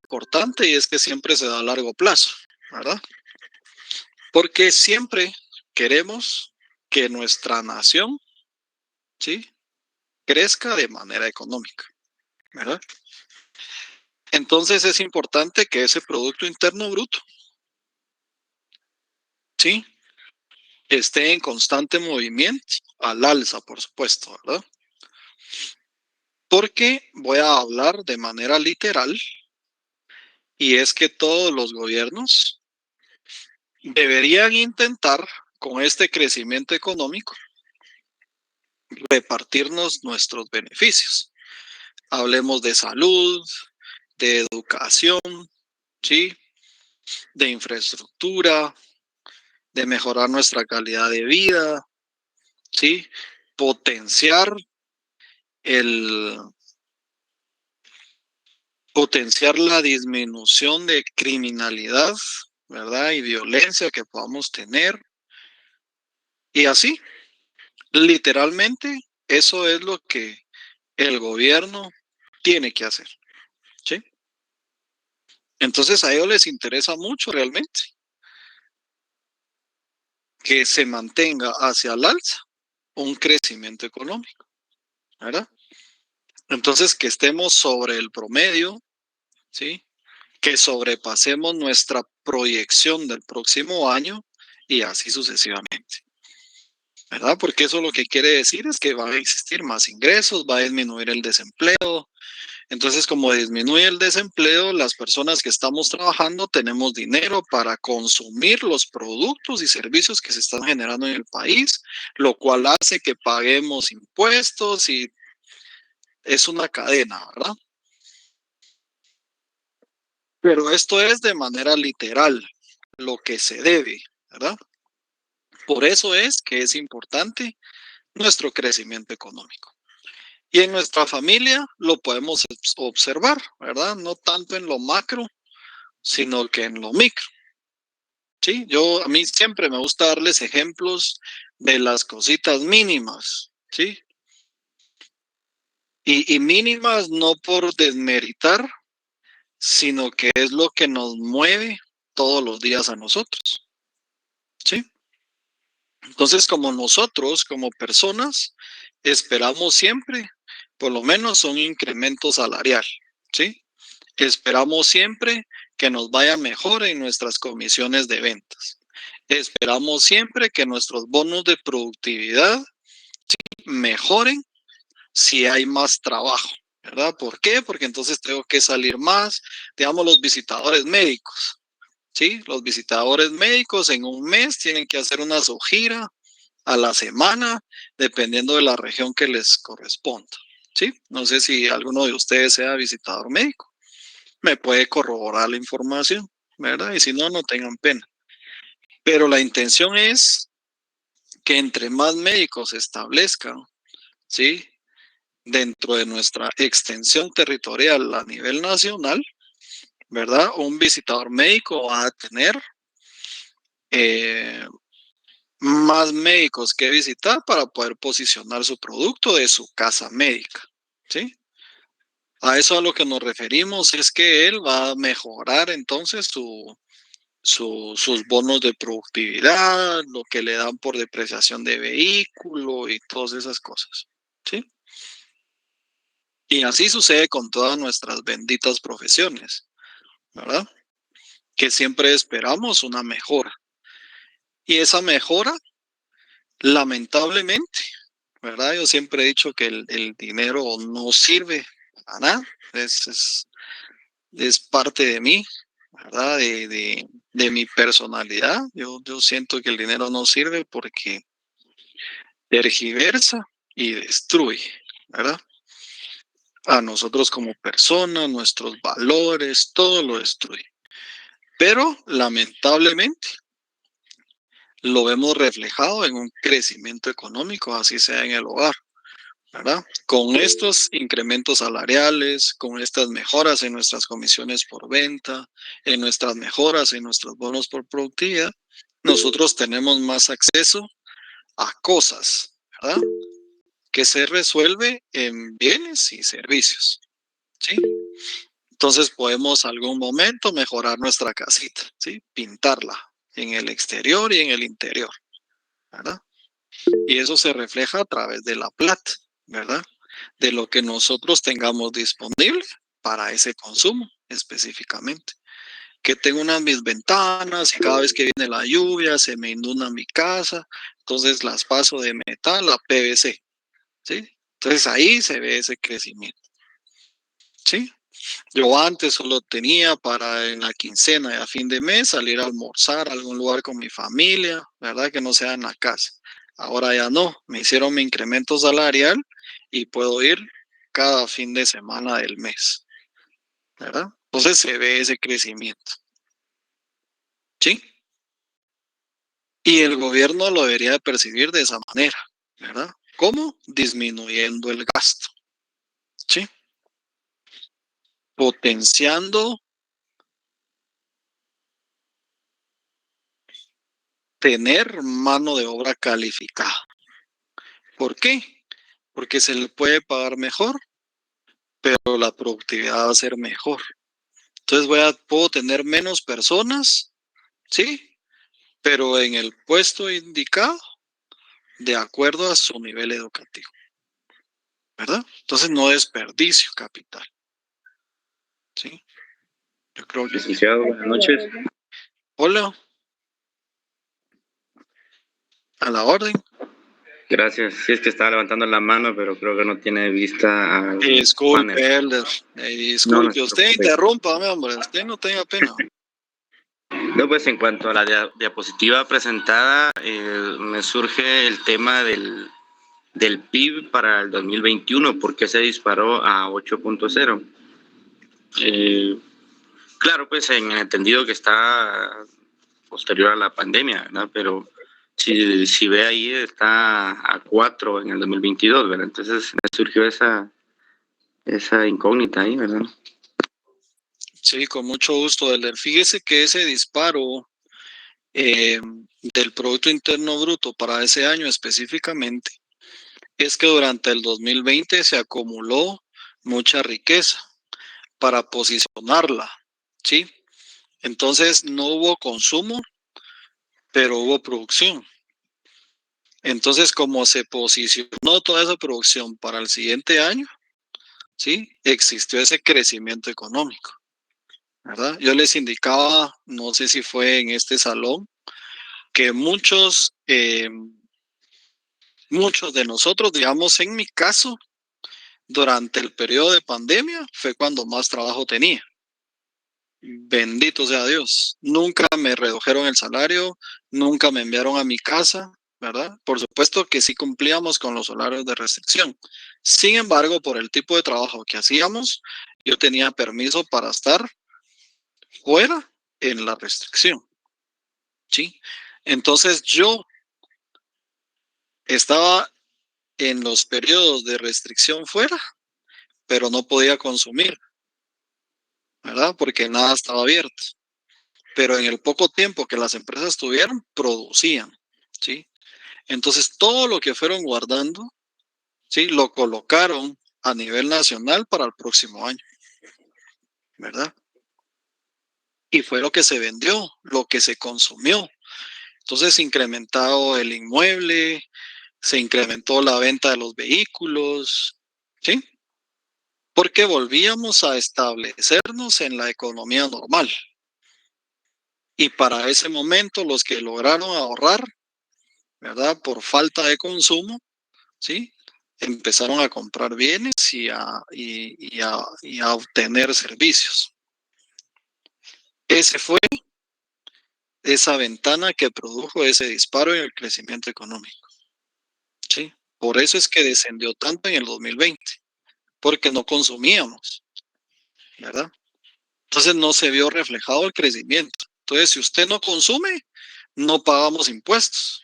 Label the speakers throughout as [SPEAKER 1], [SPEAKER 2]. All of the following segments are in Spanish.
[SPEAKER 1] importante y es que siempre se da a largo plazo, ¿verdad? Porque siempre queremos que nuestra nación, ¿sí?, crezca de manera económica, ¿verdad? Entonces es importante que ese Producto Interno Bruto, ¿sí?, esté en constante movimiento, al alza, por supuesto, ¿verdad? Porque voy a hablar de manera literal, y es que todos los gobiernos deberían intentar, con este crecimiento económico, repartirnos nuestros beneficios. Hablemos de salud, de educación, ¿sí?, de infraestructura, de mejorar nuestra calidad de vida, ¿sí?, potenciar el potenciar la disminución de criminalidad, ¿verdad?, y violencia que podamos tener. Y así, literalmente, eso es lo que el gobierno tiene que hacer, ¿sí? Entonces a ellos les interesa mucho realmente que se mantenga hacia el alza un crecimiento económico, ¿verdad? Entonces que estemos sobre el promedio, ¿sí?, que sobrepasemos nuestra proyección del próximo año y así sucesivamente, ¿verdad? Porque eso lo que quiere decir es que van a existir más ingresos, va a disminuir el desempleo. Entonces, como disminuye el desempleo, las personas que estamos trabajando tenemos dinero para consumir los productos y servicios que se están generando en el país, lo cual hace que paguemos impuestos y es una cadena, ¿verdad? Pero esto es de manera literal, lo que se debe, ¿verdad? Por eso es que es importante nuestro crecimiento económico. Y en nuestra familia lo podemos observar, ¿verdad? No tanto en lo macro, sino que en lo micro. Sí, a mí siempre me gusta darles ejemplos de las cositas mínimas, ¿sí? Y mínimas no por desmeritar, sino que es lo que nos mueve todos los días a nosotros, ¿sí? Entonces, como nosotros, como personas, esperamos siempre, por lo menos, un incremento salarial, ¿sí? Esperamos siempre que nos vaya mejor en nuestras comisiones de ventas. Esperamos siempre que nuestros bonos de productividad mejoren si hay más trabajo, ¿verdad? ¿Por qué? Porque entonces tengo que salir más, digamos, los visitadores médicos, ¿sí? Los visitadores médicos en un mes tienen que hacer una gira a la semana, dependiendo de la región que les corresponda, ¿sí? No sé si alguno de ustedes sea visitador médico, me puede corroborar la información, ¿verdad? Y si no, no tengan pena. Pero la intención es que entre más médicos se establezcan, ¿sí?, dentro de nuestra extensión territorial a nivel nacional, ¿verdad? Un visitador médico va a tener eh, más médicos que visitar para poder posicionar su producto de su casa médica, ¿sí? A eso a lo que nos referimos es que él va a mejorar entonces sus bonos de productividad, lo que le dan por depreciación de vehículo y todas esas cosas, ¿sí? Y así sucede con todas nuestras benditas profesiones, ¿verdad? Que siempre esperamos una mejora. Y esa mejora, lamentablemente, ¿verdad? Yo siempre he dicho que el dinero no sirve para nada, es parte de mí, ¿verdad? De mi personalidad. Yo siento que el dinero no sirve porque tergiversa y destruye, ¿verdad? A nosotros como personas, nuestros valores, todo lo destruye. Pero lamentablemente lo vemos reflejado en un crecimiento económico, así sea en el hogar, ¿verdad? Con estos incrementos salariales, con estas mejoras en nuestras comisiones por venta, en nuestras mejoras en nuestros bonos por productividad, nosotros tenemos más acceso a cosas, ¿verdad?, que se resuelve en bienes y servicios, ¿sí? Entonces podemos algún momento mejorar nuestra casita, ¿sí? Pintarla en el exterior y en el interior, ¿verdad? Y eso se refleja a través de la plata, ¿verdad? De lo que nosotros tengamos disponible para ese consumo específicamente. Que tengo unas mis ventanas y cada vez que viene la lluvia se me inunda mi casa, entonces las paso de metal a PVC, ¿sí? Entonces ahí se ve ese crecimiento, ¿sí? Yo antes solo tenía para en la quincena y a fin de mes salir a almorzar a algún lugar con mi familia, ¿verdad? Que no sea en la casa. Ahora ya no, me hicieron mi incremento salarial y puedo ir cada fin de semana del mes, ¿verdad? Entonces se ve ese crecimiento, ¿sí? Y el gobierno lo debería de percibir de esa manera, ¿verdad? ¿Cómo? Disminuyendo el gasto, ¿sí? Potenciando tener mano de obra calificada. ¿Por qué? Porque se le puede pagar mejor, pero la productividad va a ser mejor. Entonces puedo tener menos personas, ¿sí? Pero en el puesto indicado, de acuerdo a su nivel educativo, ¿verdad? Entonces no desperdicio capital, ¿sí? Yo creo que...
[SPEAKER 2] Licenciado, buenas noches.
[SPEAKER 1] Hola, a la orden.
[SPEAKER 2] Gracias. Sí, es que estaba levantando la mano, pero creo que no tiene vista al panel.
[SPEAKER 1] Disculpe, Elder.
[SPEAKER 2] No se
[SPEAKER 1] Disculpe, usted
[SPEAKER 2] preocupe.
[SPEAKER 1] interrúmpame, hombre. Usted no tenga pena.
[SPEAKER 2] No, pues en cuanto a la diapositiva presentada, me surge el tema del PIB para el 2021, porque se disparó a 8.0. Claro, pues en el entendido que está posterior a la pandemia, ¿verdad? Pero si ve ahí, está a 4 en el 2022, ¿verdad? Entonces me surgió esa incógnita ahí, ¿verdad?
[SPEAKER 1] Sí, con mucho gusto, Elder. Fíjese que ese disparo del Producto Interno Bruto para ese año específicamente es que durante el 2020 se acumuló mucha riqueza para posicionarla, ¿sí? Entonces no hubo consumo, pero hubo producción. Entonces, como se posicionó toda esa producción para el siguiente año, ¿sí? Existió ese crecimiento económico, ¿verdad? Yo les indicaba, no sé si fue en este salón, que muchos de nosotros, digamos, en mi caso, durante el periodo de pandemia fue cuando más trabajo tenía. Bendito sea Dios. Nunca me redujeron el salario, nunca me enviaron a mi casa, ¿verdad? Por supuesto que sí cumplíamos con los horarios de restricción. Sin embargo, por el tipo de trabajo que hacíamos, yo tenía permiso para estar fuera en la restricción, ¿sí? Entonces yo estaba en los periodos de restricción fuera, pero no podía consumir, ¿verdad? Porque nada estaba abierto. Pero en el poco tiempo que las empresas tuvieron, producían, ¿sí? Entonces, todo lo que fueron guardando, ¿sí? Lo colocaron a nivel nacional para el próximo año, ¿verdad? Y fue lo que se vendió, lo que se consumió. Entonces, incrementado el inmueble, se incrementó la venta de los vehículos, ¿sí? Porque volvíamos a establecernos en la economía normal. Y para ese momento, los que lograron ahorrar, ¿verdad? Por falta de consumo, ¿sí? Empezaron a comprar bienes y a obtener servicios. Ese fue esa ventana que produjo ese disparo en el crecimiento económico, ¿sí? Por eso es que descendió tanto en el 2020, porque no consumíamos, ¿verdad? Entonces no se vio reflejado el crecimiento. Entonces, si usted no consume, no pagamos impuestos,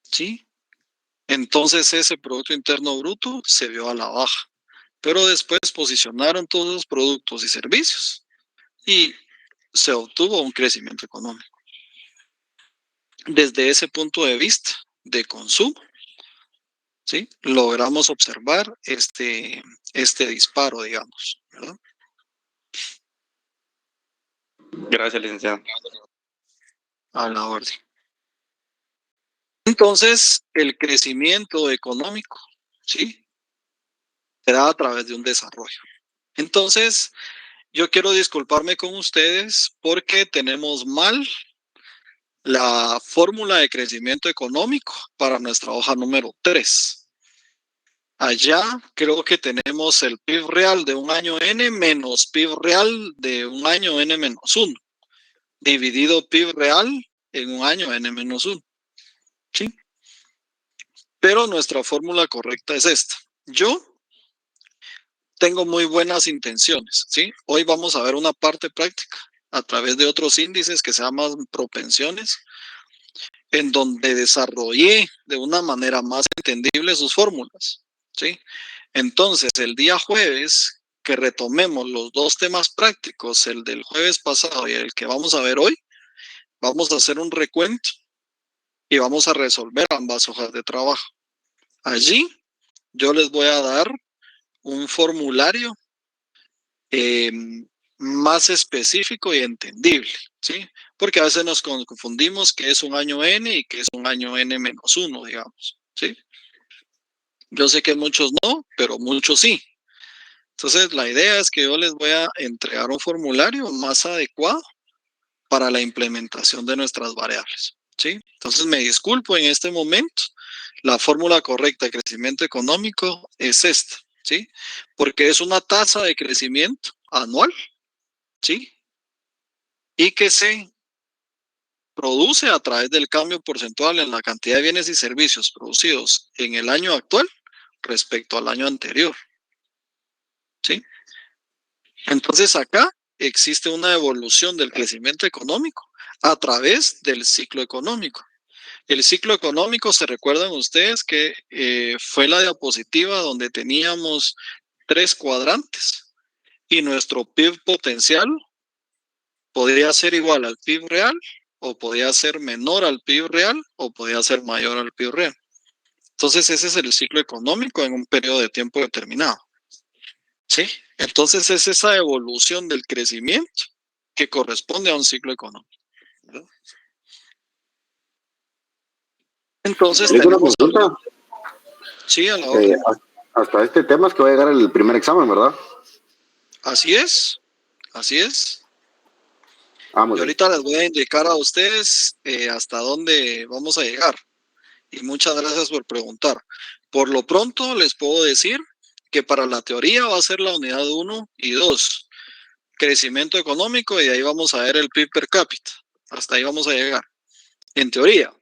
[SPEAKER 1] ¿sí? Entonces ese Producto Interno Bruto se vio a la baja. Pero después posicionaron todos los productos y servicios y se obtuvo un crecimiento económico. Desde ese punto de vista de consumo, ¿sí? Logramos observar este disparo, digamos, ¿verdad?
[SPEAKER 2] Gracias, licenciado.
[SPEAKER 1] A la orden. Entonces, el crecimiento económico, ¿sí? Se da a través de un desarrollo. Entonces, yo quiero disculparme con ustedes porque tenemos mal la fórmula de crecimiento económico para nuestra hoja número 3. Allá creo que tenemos el PIB real de un año N menos PIB real de un año N menos 1, dividido PIB real en un año N menos 1. ¿Sí? Pero nuestra fórmula correcta es esta. Yo tengo muy buenas intenciones, ¿sí? Hoy vamos a ver una parte práctica a través de otros índices que se llaman propensiones, en donde desarrollé de una manera más entendible sus fórmulas, ¿sí? Entonces, el día jueves que retomemos los dos temas prácticos, el del jueves pasado y el que vamos a ver hoy, vamos a hacer un recuento y vamos a resolver ambas hojas de trabajo. Allí yo les voy a dar un formulario eh, más específico y entendible, ¿sí? Porque a veces nos confundimos que es un año N y que es un año N menos 1, digamos, ¿sí? Yo sé que muchos no, pero muchos sí. Entonces, la idea es que yo les voy a entregar un formulario más adecuado para la implementación de nuestras variables, ¿sí? Entonces, me disculpo en este momento. La fórmula correcta de crecimiento económico es esta, ¿sí? Porque es una tasa de crecimiento anual, ¿sí? Y que se produce a través del cambio porcentual en la cantidad de bienes y servicios producidos en el año actual respecto al año anterior, ¿sí? Entonces acá existe una evolución del crecimiento económico a través del ciclo económico. El ciclo económico, se recuerdan ustedes que fue la diapositiva donde teníamos 3 cuadrantes y nuestro PIB potencial podría ser igual al PIB real o podría ser menor al PIB real o podría ser mayor al PIB real. Entonces ese es el ciclo económico en un periodo de tiempo determinado. ¿Sí? Entonces es esa evolución del crecimiento que corresponde a un ciclo económico, ¿verdad? Entonces
[SPEAKER 3] ¿Les una
[SPEAKER 1] tenemos...
[SPEAKER 3] consulta?
[SPEAKER 1] Sí, a la orden.
[SPEAKER 3] Hasta este tema es que va a llegar el primer examen, ¿verdad?
[SPEAKER 1] Así es, así es.
[SPEAKER 3] Vamos
[SPEAKER 1] Y ahorita les voy a indicar a ustedes hasta dónde vamos a llegar. Y muchas gracias por preguntar. Por lo pronto les puedo decir que para la teoría va a ser la unidad 1 y 2, crecimiento económico, y de ahí vamos a ver el PIB per cápita. Hasta ahí vamos a llegar, en teoría.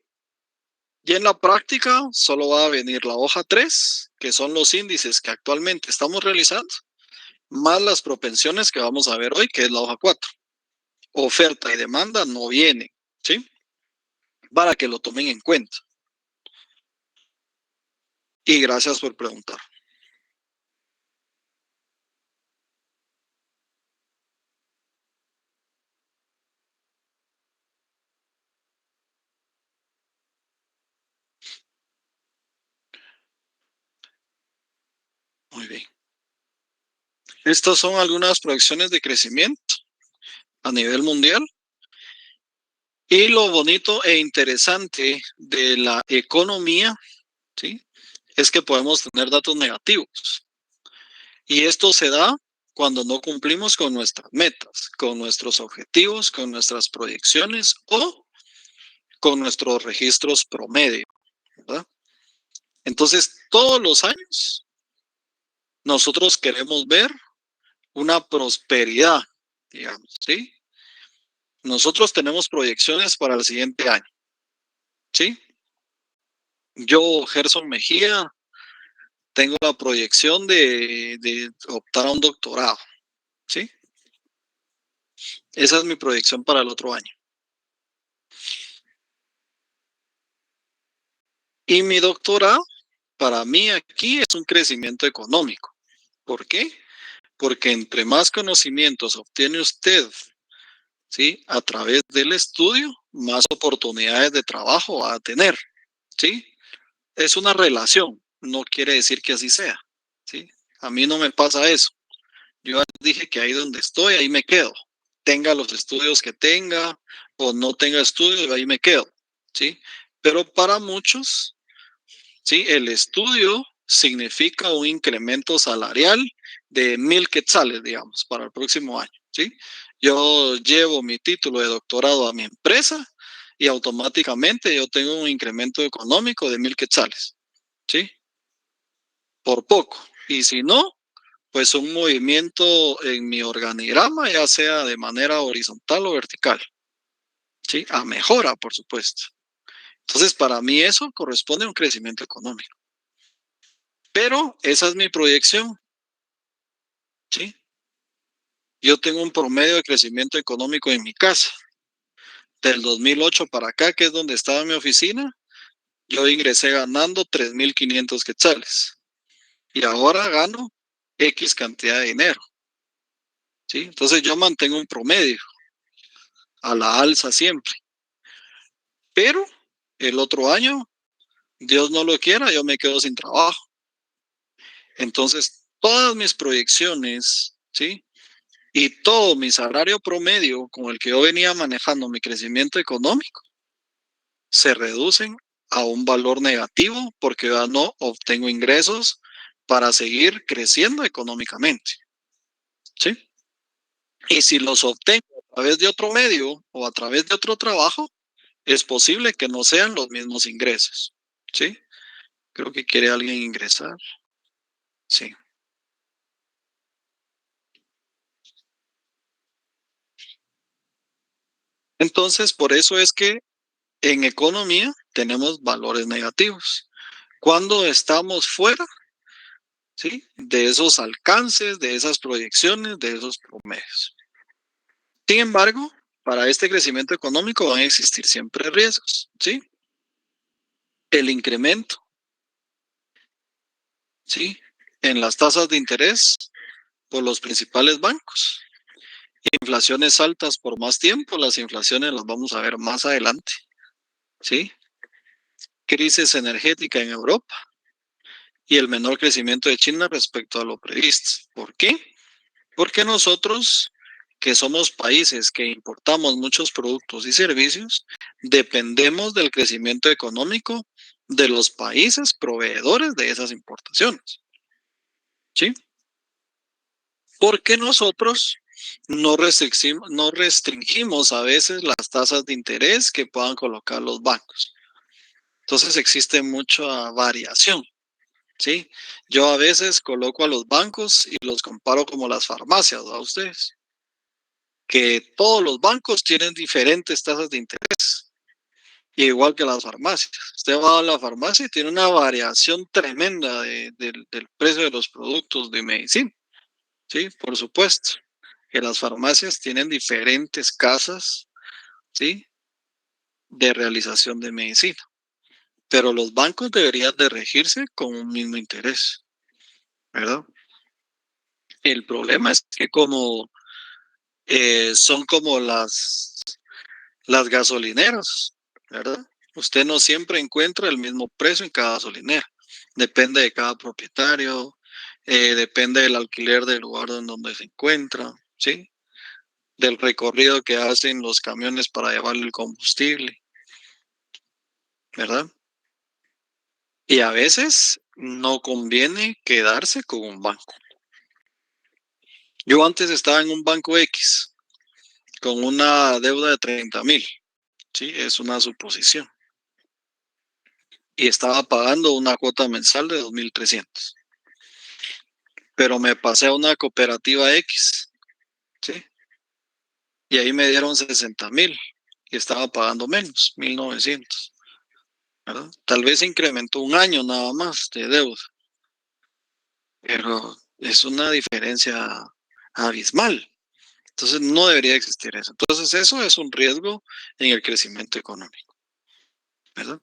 [SPEAKER 1] Y en la práctica solo va a venir la hoja 3, que son los índices que actualmente estamos realizando, más las propensiones que vamos a ver hoy, que es la hoja 4. Oferta y demanda no vienen, ¿sí? Para que lo tomen en cuenta. Y gracias por preguntar. Muy bien. Estas son algunas proyecciones de crecimiento a nivel mundial. Y lo bonito e interesante de la economía, ¿sí?, es que podemos tener datos negativos. Y esto se da cuando no cumplimos con nuestras metas, con nuestros objetivos, con nuestras proyecciones o con nuestros registros promedio, ¿verdad? Entonces, todos los años nosotros queremos ver una prosperidad, digamos, ¿sí? Nosotros tenemos proyecciones para el siguiente año, ¿sí? Yo, Gerson Mejía, tengo la proyección de optar a un doctorado, ¿sí? Esa es mi proyección para el otro año. Y mi doctorado, para mí aquí es un crecimiento económico. ¿Por qué? Porque entre más conocimientos obtiene usted, ¿sí?, a través del estudio, más oportunidades de trabajo va a tener, ¿sí? Es una relación, no quiere decir que así sea, ¿sí? A mí no me pasa eso. Yo dije que ahí donde estoy, ahí me quedo. Tenga los estudios que tenga o no tenga estudios, ahí me quedo, ¿sí? Pero para muchos, ¿sí? El estudio significa un incremento salarial de 1,000 quetzales, digamos, para el próximo año, ¿sí? Yo llevo mi título de doctorado a mi empresa y automáticamente yo tengo un incremento económico de 1,000 quetzales, ¿sí? Por poco. Y si no, pues un movimiento en mi organigrama, ya sea de manera horizontal o vertical, ¿sí? A mejora, por supuesto. Entonces, para mí eso corresponde a un crecimiento económico. Pero esa es mi proyección, ¿sí? Yo tengo un promedio de crecimiento económico en mi casa. Del 2008 para acá, que es donde estaba mi oficina, yo ingresé ganando 3,500 quetzales. Y ahora gano X cantidad de dinero, ¿sí? Entonces yo mantengo un promedio a la alza siempre. Pero el otro año, Dios no lo quiera, yo me quedo sin trabajo. Entonces, todas mis proyecciones, ¿sí? Y todo mi salario promedio con el que yo venía manejando mi crecimiento económico se reducen a un valor negativo porque ya no obtengo ingresos para seguir creciendo económicamente, ¿sí? Y si los obtengo a través de otro medio o a través de otro trabajo, es posible que no sean los mismos ingresos, ¿sí? Creo que quiere alguien ingresar. Sí. Entonces, por eso es que en economía tenemos valores negativos. Cuando estamos fuera, ¿sí? De esos alcances, de esas proyecciones, de esos promedios. Sin embargo, para este crecimiento económico van a existir siempre riesgos, ¿sí? El incremento, ¿sí? En las tasas de interés por los principales bancos. Inflaciones altas por más tiempo, las inflaciones las vamos a ver más adelante, ¿sí? Crisis energética en Europa y el menor crecimiento de China respecto a lo previsto. ¿Por qué? Porque nosotros, que somos países que importamos muchos productos y servicios, dependemos del crecimiento económico de los países proveedores de esas importaciones. ¿Sí? Porque nosotros no restringimos a veces las tasas de interés que puedan colocar los bancos. Entonces existe mucha variación. ¿Sí? Yo a veces coloco a los bancos y los comparo como las farmacias, ¿a ustedes? Que todos los bancos tienen diferentes tasas de interés, igual que las farmacias. Usted va a la farmacia y tiene una variación tremenda del precio de los productos de medicina. Sí, por supuesto. Que las farmacias tienen diferentes casas, ¿sí? De realización de medicina. Pero los bancos deberían de regirse con un mismo interés, ¿verdad? El problema es que como son como las gasolineras, ¿verdad? Usted no siempre encuentra el mismo precio en cada gasolinera. Depende de cada propietario, depende del alquiler del lugar en donde se encuentra, ¿sí? Del recorrido que hacen los camiones para llevarle el combustible, ¿verdad? Y a veces no conviene quedarse con un banco. Yo antes estaba en un banco X con una deuda de 30,000, ¿sí? Es una suposición. Y estaba pagando una cuota mensual de 2,300. Pero me pasé a una cooperativa X, ¿sí? Y ahí me dieron 60,000 y estaba pagando menos, 1,900, ¿verdad? Tal vez incrementó un año nada más de deuda, pero es una diferencia abismal. Entonces no debería existir eso. Entonces eso es un riesgo en el crecimiento económico, ¿verdad?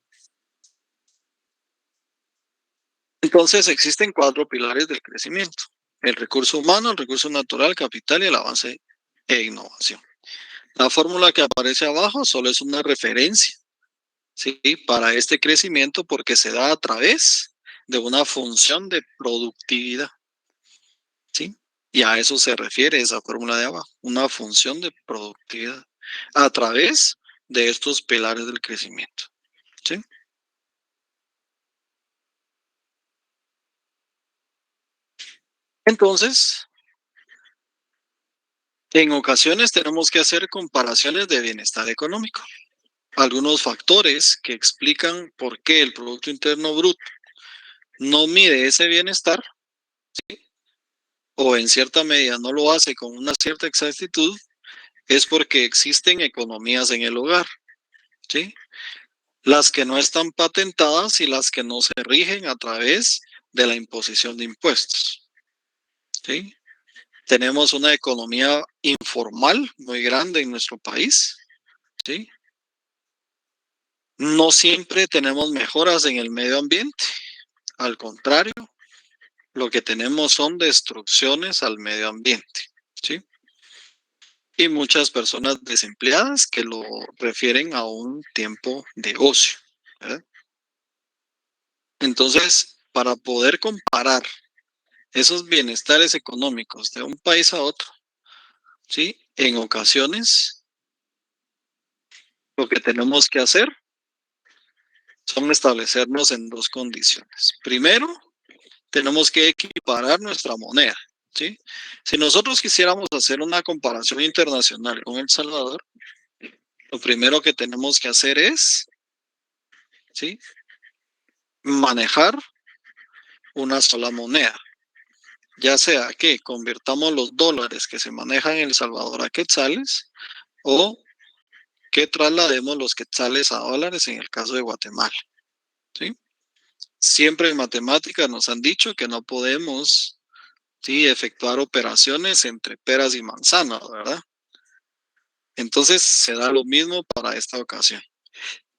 [SPEAKER 1] Entonces existen 4 pilares del crecimiento: el recurso humano, el recurso natural, capital y el avance e innovación. La fórmula que aparece abajo solo es una referencia, ¿sí? Para este crecimiento porque se da a través de una función de productividad, ¿sí? Y a eso se refiere esa fórmula de abajo, una función de productividad a través de estos pilares del crecimiento, ¿sí? Entonces, en ocasiones tenemos que hacer comparaciones de bienestar económico. Algunos factores que explican por qué el Producto Interno Bruto no mide ese bienestar, ¿sí? O en cierta medida no lo hace con una cierta exactitud, es porque existen economías en el hogar, ¿sí? Las que no están patentadas y las que no se rigen a través de la imposición de impuestos, ¿sí? Tenemos una economía informal muy grande en nuestro país, ¿sí? No siempre tenemos mejoras en el medio ambiente, al contrario, lo que tenemos son destrucciones al medio ambiente, ¿sí? Y muchas personas desempleadas que lo refieren a un tiempo de ocio, ¿verdad? Entonces, para poder comparar esos bienestares económicos de un país a otro, ¿sí? En ocasiones, lo que tenemos que hacer son establecernos en dos condiciones. Primero, tenemos que equiparar nuestra moneda, ¿sí? Si nosotros quisiéramos hacer una comparación internacional con El Salvador, lo primero que tenemos que hacer es, ¿sí? Manejar una sola moneda, ya sea que convirtamos los dólares que se manejan en El Salvador a quetzales o que traslademos los quetzales a dólares en el caso de Guatemala, ¿sí? Siempre en matemáticas nos han dicho que no podemos, ¿sí?, efectuar operaciones entre peras y manzanas, ¿verdad? Entonces se da lo mismo para esta ocasión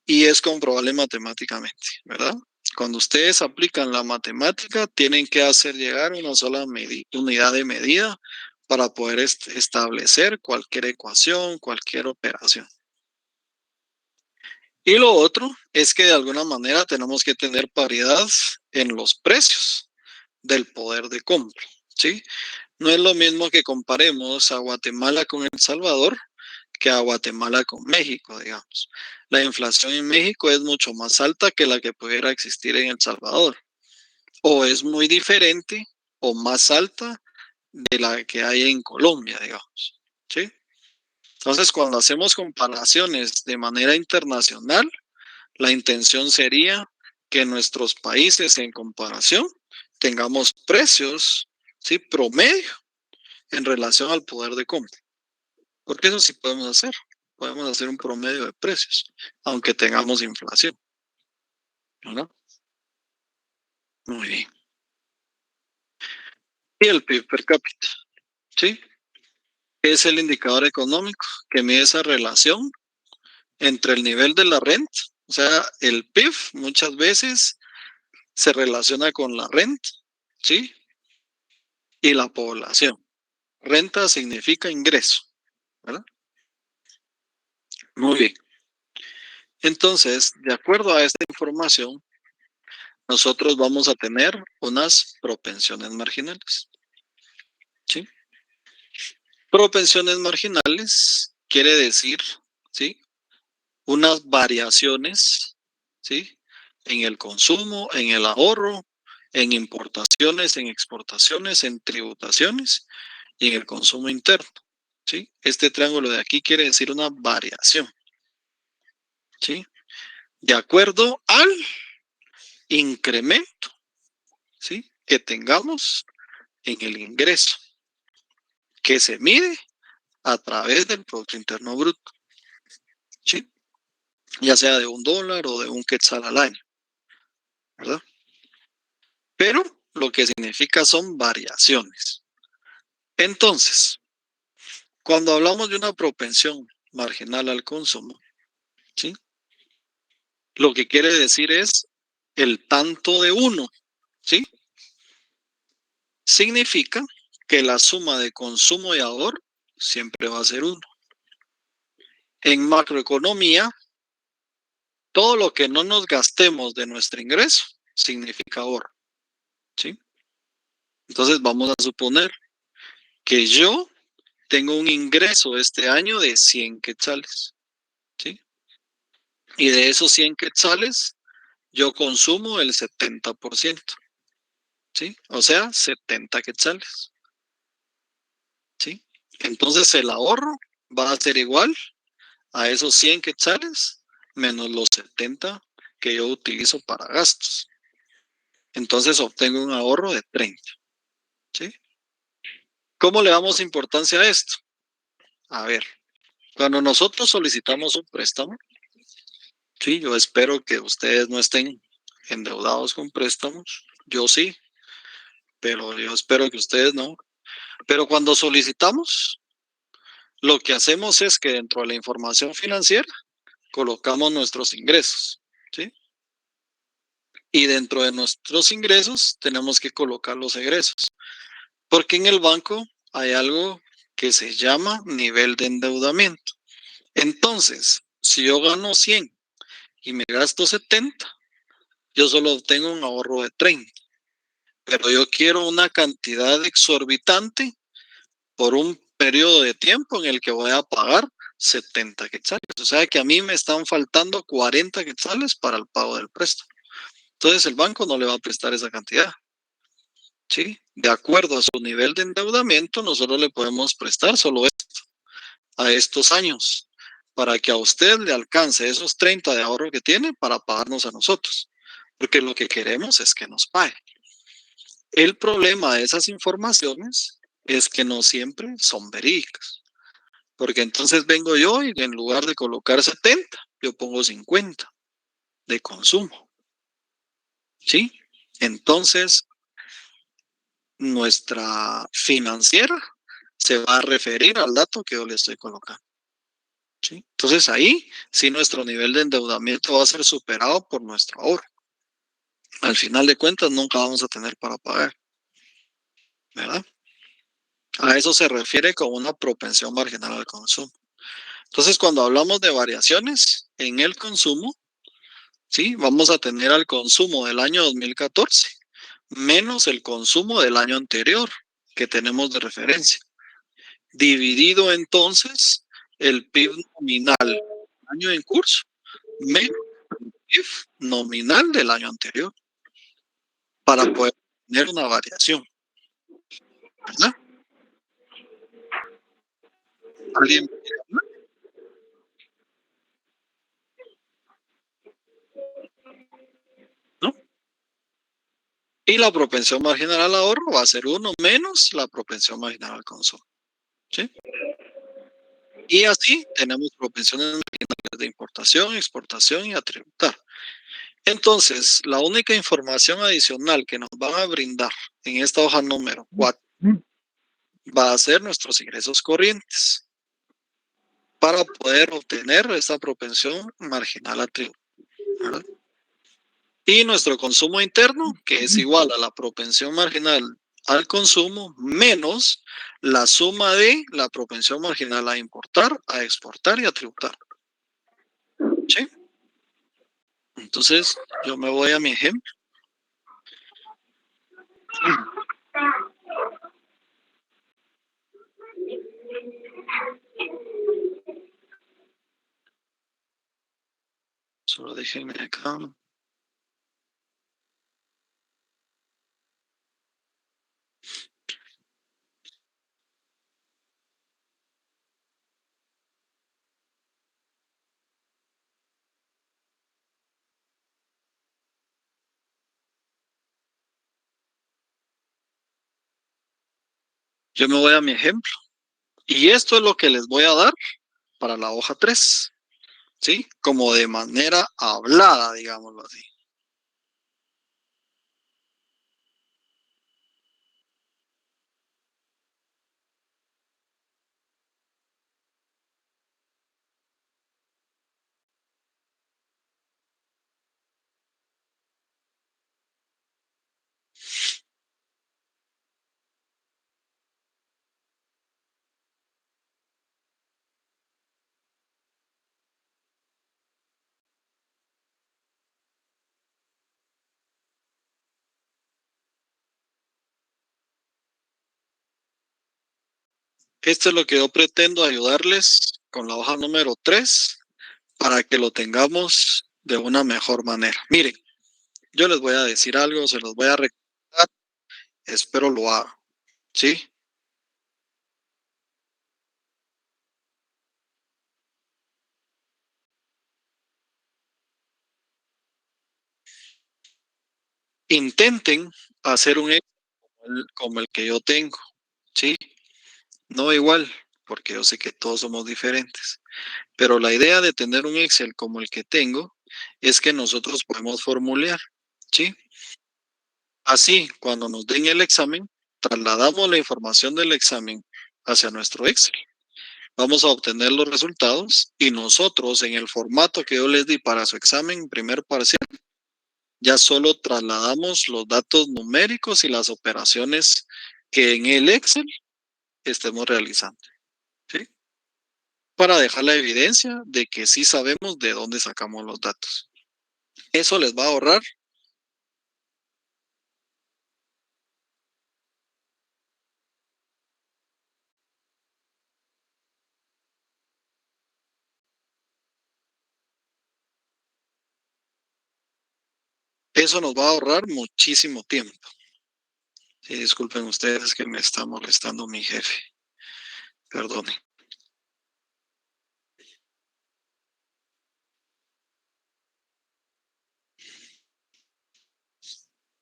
[SPEAKER 1] y es comprobable matemáticamente, ¿verdad? Cuando ustedes aplican la matemática, tienen que hacer llegar una sola unidad de medida para poder establecer cualquier ecuación, cualquier operación. Y lo otro es que de alguna manera tenemos que tener paridad en los precios del poder de compra, ¿sí? No es lo mismo que comparemos a Guatemala con El Salvador que a Guatemala con México, digamos. La inflación en México es mucho más alta que la que pudiera existir en El Salvador. O es muy diferente o más alta de la que hay en Colombia, digamos, ¿sí? Entonces, cuando hacemos comparaciones de manera internacional, la intención sería que nuestros países en comparación tengamos precios, ¿sí?, promedio en relación al poder de compra. Porque eso sí podemos hacer. Podemos hacer un promedio de precios, aunque tengamos inflación, ¿verdad? Muy bien. Y el PIB per cápita, ¿sí? Es el indicador económico que mide esa relación entre el nivel de la renta, o sea, el PIB muchas veces se relaciona con la renta, ¿sí? Y la población. Renta significa ingreso, ¿verdad? Muy bien. Entonces, de acuerdo a esta información, nosotros vamos a tener unas propensiones marginales, ¿sí? Propensiones marginales quiere decir, ¿sí?, unas variaciones, ¿sí?, en el consumo, en el ahorro, en importaciones, en exportaciones, en tributaciones y en el consumo interno, ¿sí? Este triángulo de aquí quiere decir una variación, ¿sí?, de acuerdo al incremento, ¿sí?, que tengamos en el ingreso, que se mide a través del Producto Interno Bruto, ¿sí?, ya sea de $1 o de un quetzal al año, ¿verdad? Pero lo que significa son variaciones. Entonces, cuando hablamos de una propensión marginal al consumo, ¿sí?, lo que quiere decir es el tanto de uno, ¿sí? Significa que la suma de consumo y ahorro siempre va a ser 1. En macroeconomía, todo lo que no nos gastemos de nuestro ingreso significa ahorro. Entonces vamos a suponer que yo tengo un ingreso este año de 100 quetzales, ¿sí? Y de esos 100 quetzales, yo consumo el 70%, ¿sí? O sea, 70 quetzales, ¿sí? Entonces el ahorro va a ser igual a esos 100 quetzales menos los 70 que yo utilizo para gastos. Entonces obtengo un ahorro de 30, ¿sí? ¿Cómo le damos importancia a esto? A ver, cuando nosotros solicitamos un préstamo, sí, yo espero que ustedes no estén endeudados con préstamos. Yo sí, pero yo espero que ustedes no. Pero cuando solicitamos, lo que hacemos es que dentro de la información financiera colocamos nuestros ingresos, ¿sí? Y dentro de nuestros ingresos tenemos que colocar los egresos, porque en el banco hay algo que se llama nivel de endeudamiento. Entonces, si yo gano 100 y me gasto 70, yo solo obtengo un ahorro de 30, pero yo quiero una cantidad exorbitante por un periodo de tiempo en el que voy a pagar 70 quetzales. O sea que a mí me están faltando 40 quetzales para el pago del préstamo. Entonces el banco no le va a prestar esa cantidad. ¿Sí? De acuerdo a su nivel de endeudamiento, nosotros le podemos prestar solo esto a estos años para que a usted le alcance esos 30 de ahorro que tiene para pagarnos a nosotros. Porque lo que queremos es que nos pague. El problema de esas informaciones es que no siempre son verídicas. Porque entonces vengo yo y en lugar de colocar 70, yo pongo 50 de consumo. ¿Sí? Entonces, nuestra financiera se va a referir al dato que yo le estoy colocando. ¿Sí? Entonces ahí sí nuestro nivel de endeudamiento va a ser superado por nuestro ahorro. Al final de cuentas nunca vamos a tener para pagar, ¿verdad? A eso se refiere con una propensión marginal al consumo. Entonces cuando hablamos de variaciones en el consumo, sí, vamos a tener al consumo del año 2014 menos el consumo del año anterior que tenemos de referencia. Dividido entonces el PIB nominal del año en curso menos el PIB nominal del año anterior para poder tener una variación, ¿verdad? ¿Alguien quiere hablar? ¿No? Y la propensión marginal al ahorro va a ser 1 menos la propensión marginal al consumo, ¿sí? Y así tenemos propensiones marginales de importación, exportación y a tributar. Entonces, la única información adicional que nos van a brindar en esta hoja número 4 va a ser nuestros ingresos corrientes para poder obtener esta propensión marginal a tributar, ¿verdad? Y nuestro consumo interno, que es igual a la propensión marginal al consumo menos la suma de la propensión marginal a importar, a exportar y a tributar. ¿Sí? Entonces, yo me voy a mi ejemplo. Solo déjenme acá. Yo me voy a mi ejemplo. Y esto es lo que les voy a dar para la hoja 3, ¿sí? Como de manera hablada, digámoslo así. Esto es lo que yo pretendo ayudarles con la hoja número 3 para que lo tengamos de una mejor manera. Miren, yo les voy a decir algo, se los voy a recordar, espero lo hagan, ¿sí? Intenten hacer un Excel como el que yo tengo, ¿sí? No igual, porque yo sé que todos somos diferentes, pero la idea de tener un Excel como el que tengo es que nosotros podemos formular, ¿sí? Así, cuando nos den el examen, trasladamos la información del examen hacia nuestro Excel. Vamos a obtener los resultados y nosotros en el formato que yo les di para su examen primer parcial, ya solo trasladamos los datos numéricos y las operaciones que en el Excel estemos realizando, ¿sí? Para dejar la evidencia de que sí sabemos de dónde sacamos los datos. Eso les va a ahorrar. Eso nos va a ahorrar muchísimo tiempo. Sí, disculpen ustedes que me está molestando mi jefe. Perdone.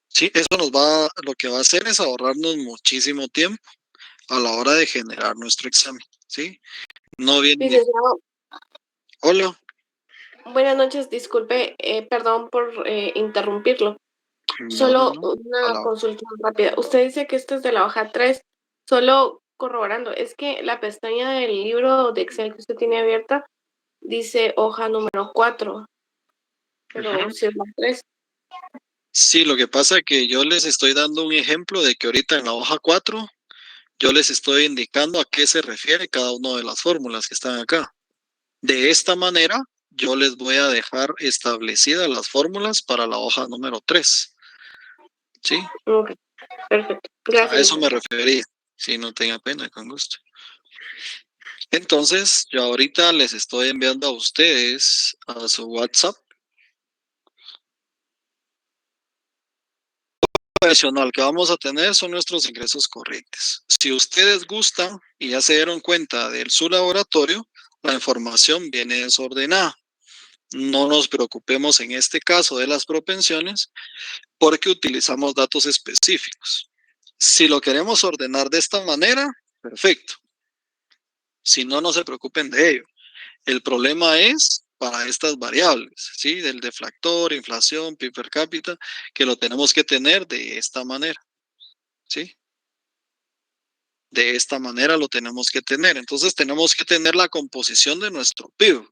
[SPEAKER 1] Sí, eso lo que va a hacer es ahorrarnos muchísimo tiempo a la hora de generar nuestro examen, ¿sí? No viene.
[SPEAKER 4] Licenciado,
[SPEAKER 1] Hola.
[SPEAKER 4] buenas noches, disculpe, perdón por interrumpirlo.
[SPEAKER 1] No.
[SPEAKER 4] Solo
[SPEAKER 1] A
[SPEAKER 4] una
[SPEAKER 1] la-
[SPEAKER 4] consulta rápida. Usted dice que esto es de la hoja 3. Solo corroborando, es que la pestaña del libro de Excel que usted tiene abierta dice hoja número 4, pero
[SPEAKER 1] Ujú.
[SPEAKER 4] si es la 3.
[SPEAKER 1] Sí, lo que pasa es que yo les estoy dando un ejemplo de que ahorita en la hoja 4 yo les estoy indicando a qué se refiere cada una de las fórmulas que están acá. De esta manera, yo les voy a dejar establecidas las fórmulas para la hoja número 3. ¿Sí?
[SPEAKER 4] Ok, perfecto.
[SPEAKER 1] A
[SPEAKER 4] Gracias,
[SPEAKER 1] eso me
[SPEAKER 4] licenciado.
[SPEAKER 1] refería. Si no tenga pena, con gusto. Entonces, yo ahorita les estoy enviando a ustedes a su WhatsApp profesional que vamos a tener son nuestros ingresos corrientes. Si ustedes gustan y ya se dieron cuenta del su laboratorio, la información viene desordenada. No nos preocupemos en este caso de las propensiones porque utilizamos datos específicos. Si lo queremos ordenar de esta manera, perfecto. Si no, no se preocupen de ello. El problema es para estas variables, ¿sí? Del deflactor, inflación, PIB per cápita, que lo tenemos que tener de esta manera, ¿sí? De esta manera lo tenemos que tener. Entonces tenemos que tener la composición de nuestro PIB,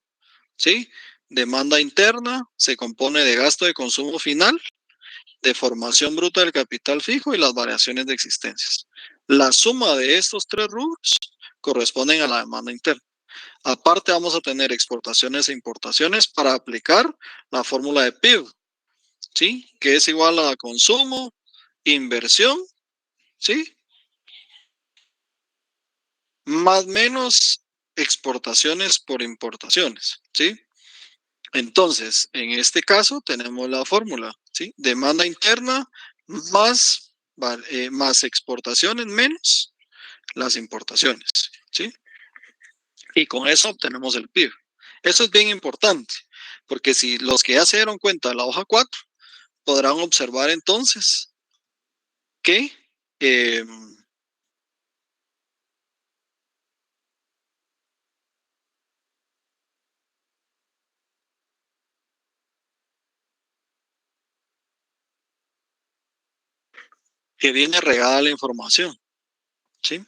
[SPEAKER 1] ¿sí? Demanda interna se compone de gasto de consumo final, de formación bruta del capital fijo y las variaciones de existencias. La suma de estos tres rubros corresponden a la demanda interna. Aparte vamos a tener exportaciones e importaciones para aplicar la fórmula de PIB, ¿sí? Que es igual a consumo, inversión, ¿sí? Más menos exportaciones por importaciones, ¿sí? Entonces, en este caso tenemos la fórmula, ¿sí? Demanda interna más, más exportaciones menos las importaciones, ¿sí? Y con eso obtenemos el PIB. Eso es bien importante, porque si los que ya se dieron cuenta de la hoja 4 podrán observar entonces que eh, que viene regada la información, ¿sí?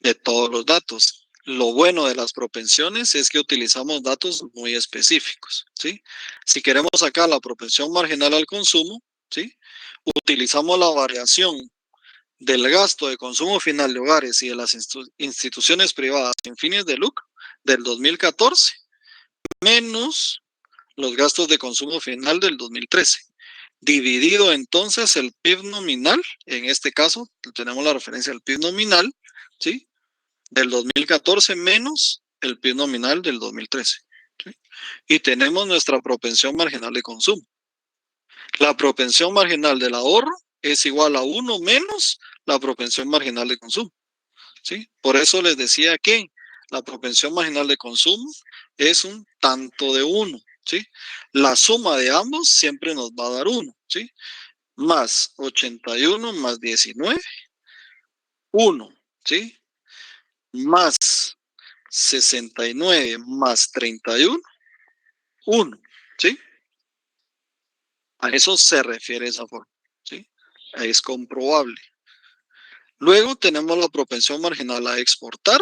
[SPEAKER 1] De todos los datos. Lo bueno de las propensiones es que utilizamos datos muy específicos, ¿sí? Si queremos sacar la propensión marginal al consumo, ¿sí? Utilizamos la variación del gasto de consumo final de hogares y de las instituciones privadas sin fines de lucro del 2014, menos los gastos de consumo final del 2013. Dividido entonces el PIB nominal, en este caso tenemos la referencia al PIB nominal, ¿sí? del 2014 menos el PIB nominal del 2013. ¿Sí? Y tenemos nuestra propensión marginal de consumo. La propensión marginal del ahorro es igual a 1 menos la propensión marginal de consumo. ¿Sí? Por eso les decía que la propensión marginal de consumo es un tanto de 1. ¿Sí? La suma de ambos siempre nos va a dar 1. ¿Sí? Más 81 más 19, 1. ¿Sí? Más 69 más 31, 1. ¿Sí? A eso se refiere esa forma. ¿Sí? Es comprobable. Luego tenemos la propensión marginal a exportar,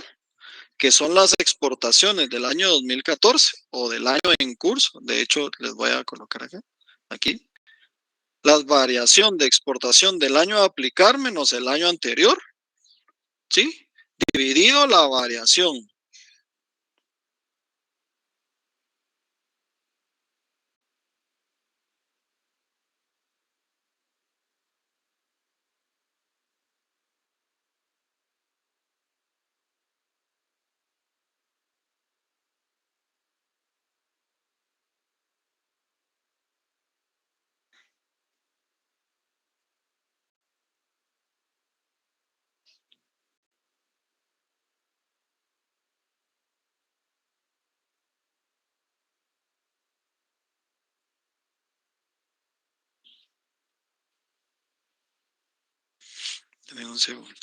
[SPEAKER 1] que son las exportaciones del año 2014 o del año en curso. De hecho, les voy a colocar acá, aquí. La variación de exportación del año a aplicar menos el año anterior, ¿sí? Dividido la variación. Denme un segundo.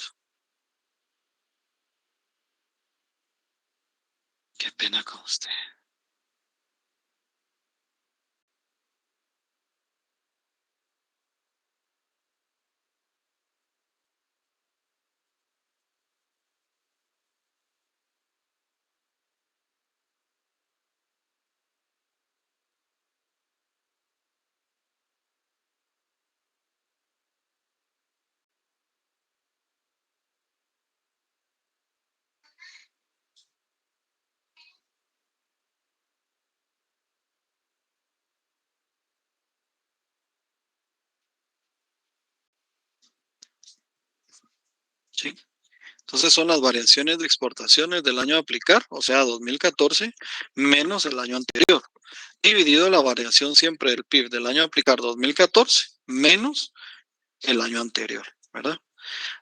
[SPEAKER 1] Qué pena con usted. ¿Sí? Entonces son las variaciones de exportaciones del año a aplicar, o sea, 2014, menos el año anterior, dividido la variación siempre del PIB del año a aplicar 2014, menos el año anterior, ¿verdad?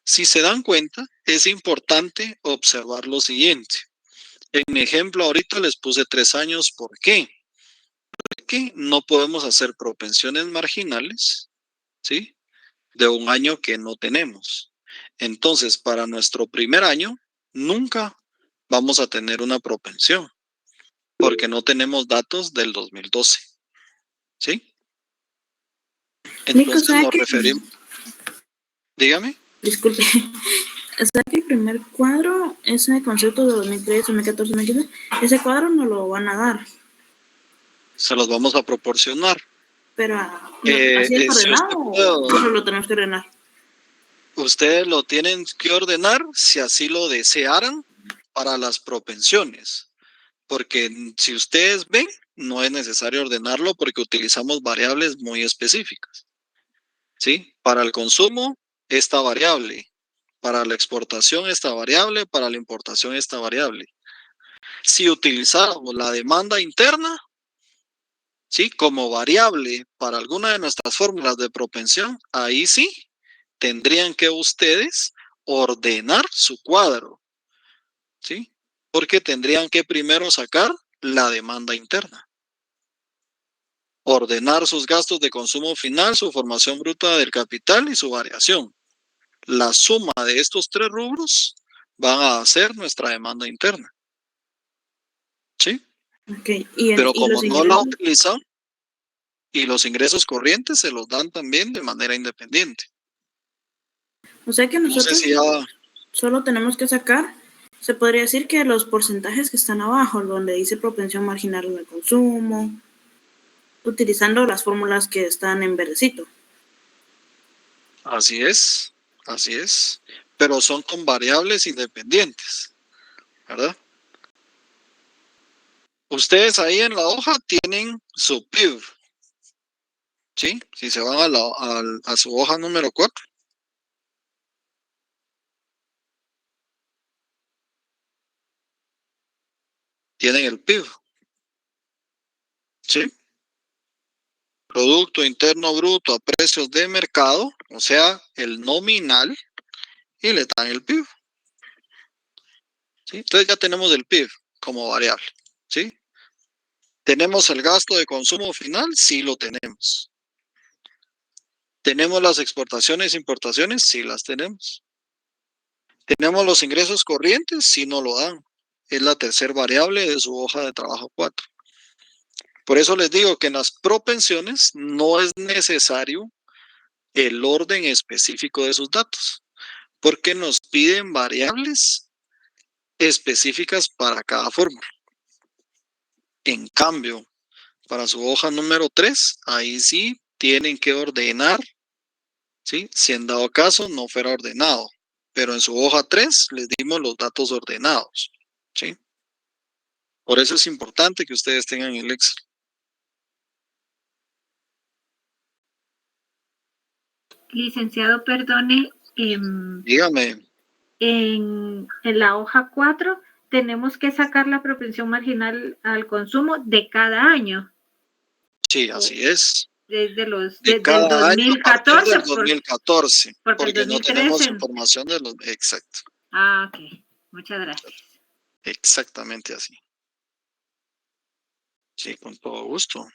[SPEAKER 1] Si se dan cuenta, es importante observar lo siguiente. En mi ejemplo, ahorita les puse 3 años. ¿Por qué? Porque no podemos hacer propensiones marginales, ¿sí? De un año que no tenemos. Entonces, para nuestro primer año, nunca vamos a tener una propensión, porque no tenemos datos del 2012, ¿sí?
[SPEAKER 5] Nico,
[SPEAKER 1] Entonces nos referimos, dígame.
[SPEAKER 5] disculpe, o sea que el primer cuadro, ese concepto de 2013, 2014, 2015, ese cuadro no lo van a dar,
[SPEAKER 1] Se los vamos a proporcionar.
[SPEAKER 5] pero ¿así es
[SPEAKER 1] Si
[SPEAKER 5] ordenado
[SPEAKER 1] usted
[SPEAKER 5] o
[SPEAKER 1] puede,
[SPEAKER 5] solo lo tenemos que ordenar?
[SPEAKER 1] ustedes lo tienen que ordenar si así lo desearan para las propensiones, porque si ustedes ven, no es necesario ordenarlo porque utilizamos variables muy específicas, ¿sí? Para el consumo, esta variable. Para la exportación, esta variable. Para la importación, esta variable. Si utilizáramos la demanda interna, ¿sí? Como variable para alguna de nuestras fórmulas de propensión, ahí sí tendrían que ustedes ordenar su cuadro, ¿sí? Porque tendrían que primero sacar la demanda interna, ordenar sus gastos de consumo final, su formación bruta del capital y su variación. La suma de estos 3 rubros van a hacer nuestra demanda interna, ¿sí?
[SPEAKER 5] Okay.
[SPEAKER 1] Pero
[SPEAKER 5] Y
[SPEAKER 1] como
[SPEAKER 5] los
[SPEAKER 1] no la
[SPEAKER 5] ingresos,
[SPEAKER 1] utilizan, y los ingresos corrientes se los dan también de manera independiente.
[SPEAKER 5] o sea que
[SPEAKER 1] No sé
[SPEAKER 5] nosotros
[SPEAKER 1] si ya...
[SPEAKER 5] solo tenemos que sacar, se podría decir que los porcentajes que están abajo, donde dice propensión marginal al consumo, utilizando las fórmulas que están en verdecito.
[SPEAKER 1] Así es, así es. Pero son con variables independientes, ¿verdad? Ustedes ahí en la hoja tienen su PIB, ¿sí? Si se van a su hoja número 4, tienen el PIB. ¿Sí? Producto Interno Bruto a precios de mercado, o sea, el nominal, y le dan el PIB. ¿Sí? Entonces ya tenemos el PIB como variable. ¿Sí? ¿Tenemos el gasto de consumo final? Sí lo tenemos. ¿Tenemos las exportaciones e importaciones? Sí las tenemos. ¿Tenemos los ingresos corrientes? Sí no lo dan. Es la tercera variable de su hoja de trabajo 4. Por eso les digo que en las propensiones no es necesario el orden específico de sus datos, porque nos piden variables específicas para cada fórmula. En cambio, para su hoja número 3, ahí sí tienen que ordenar, ¿sí? Si en dado caso no fuera ordenado. Pero en su hoja 3 les dimos los datos ordenados, ¿sí? Por eso es importante que ustedes tengan el Excel.
[SPEAKER 6] Licenciado, perdone,
[SPEAKER 1] Dígame.
[SPEAKER 6] en la hoja 4 tenemos que sacar la propensión marginal al consumo de cada año.
[SPEAKER 1] Sí, así es.
[SPEAKER 6] Desde
[SPEAKER 1] De
[SPEAKER 6] del
[SPEAKER 1] cada año a partir
[SPEAKER 6] 2014.
[SPEAKER 1] del 2014,
[SPEAKER 6] porque
[SPEAKER 1] porque
[SPEAKER 6] el
[SPEAKER 1] no
[SPEAKER 6] 2013.
[SPEAKER 1] tenemos información de los... Exacto.
[SPEAKER 6] Ah, ok. Muchas gracias.
[SPEAKER 1] Exactamente así. Sí, con todo gusto.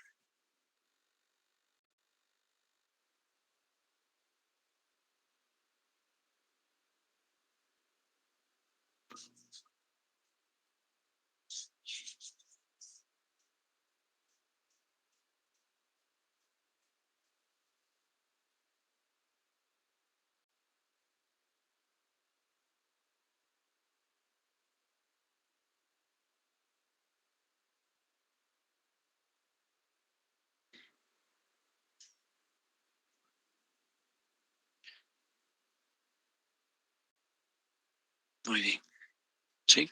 [SPEAKER 1] Muy bien. Sí.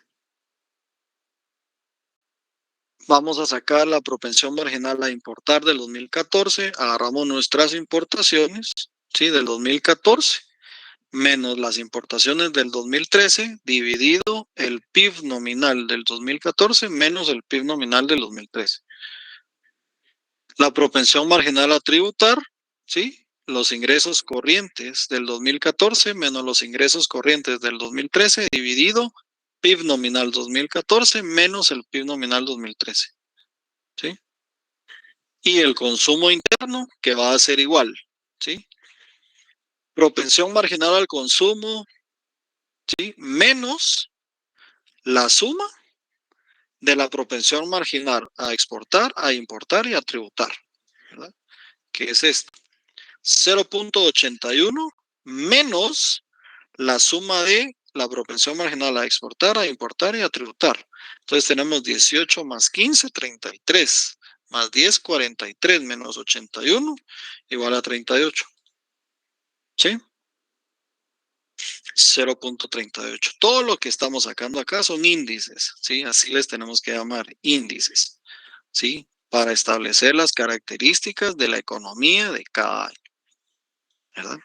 [SPEAKER 1] Vamos a sacar la propensión marginal a importar del 2014. Agarramos nuestras importaciones, ¿sí? Del 2014, menos las importaciones del 2013, dividido el PIB nominal del 2014, menos el PIB nominal del 2013. La propensión marginal a tributar, ¿sí? Los ingresos corrientes del 2014 menos los ingresos corrientes del 2013 dividido PIB nominal 2014 menos el PIB nominal 2013. ¿Sí? Y el consumo interno que va a ser igual. ¿Sí? Propensión marginal al consumo, ¿sí? Menos la suma de la propensión marginal a exportar, a importar y a tributar. ¿Verdad? Que es esto. 0.81 menos la suma de la propensión marginal a exportar, a importar y a tributar. Entonces tenemos 18 más 15, 33, más 10, 43, menos 81, igual a 38. ¿Sí? 0.38. Todo lo que estamos sacando acá son índices, ¿sí? Así les tenemos que llamar, índices, ¿sí? Para establecer las características de la economía de cada año, ¿verdad?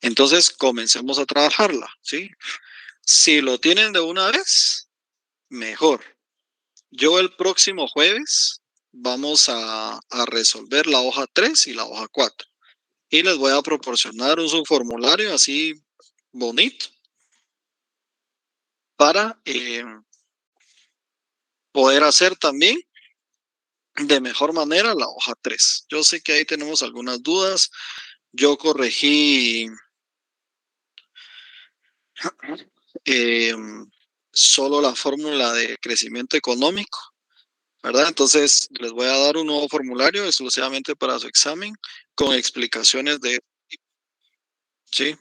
[SPEAKER 1] Entonces, comencemos a trabajarla, ¿sí? Si lo tienen de una vez, mejor. Yo el próximo jueves vamos a resolver la hoja 3 y la hoja 4. Y les voy a proporcionar un subformulario así bonito para poder hacer también de mejor manera la hoja 3. Yo sé que ahí tenemos algunas dudas. Yo corregí solo la fórmula de crecimiento económico, ¿verdad? Entonces les voy a dar un nuevo formulario exclusivamente para su examen con explicaciones de... ¿Sí?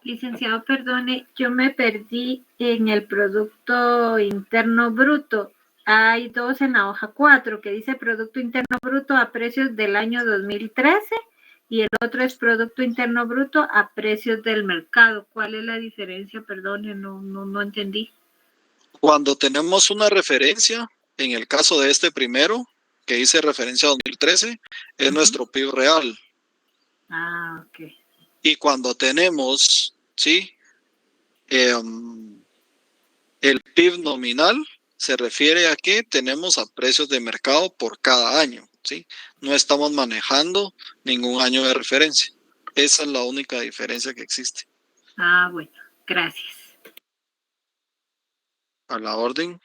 [SPEAKER 6] Licenciado, perdone, yo me perdí en el Producto Interno Bruto. Hay dos en la hoja 4 que dice Producto Interno Bruto a precios del año 2013 y el otro es Producto Interno Bruto a precios del mercado. ¿Cuál es la diferencia? Perdone, no entendí.
[SPEAKER 1] Cuando tenemos una referencia, en el caso de este primero, que dice referencia a 2013, es nuestro PIB real.
[SPEAKER 6] Ah, ok.
[SPEAKER 1] Y cuando tenemos, ¿sí? El PIB nominal se refiere a que tenemos a precios de mercado por cada año, ¿sí? No estamos manejando ningún año de referencia. Esa es la única diferencia que existe.
[SPEAKER 6] Ah, bueno, gracias.
[SPEAKER 1] A la orden.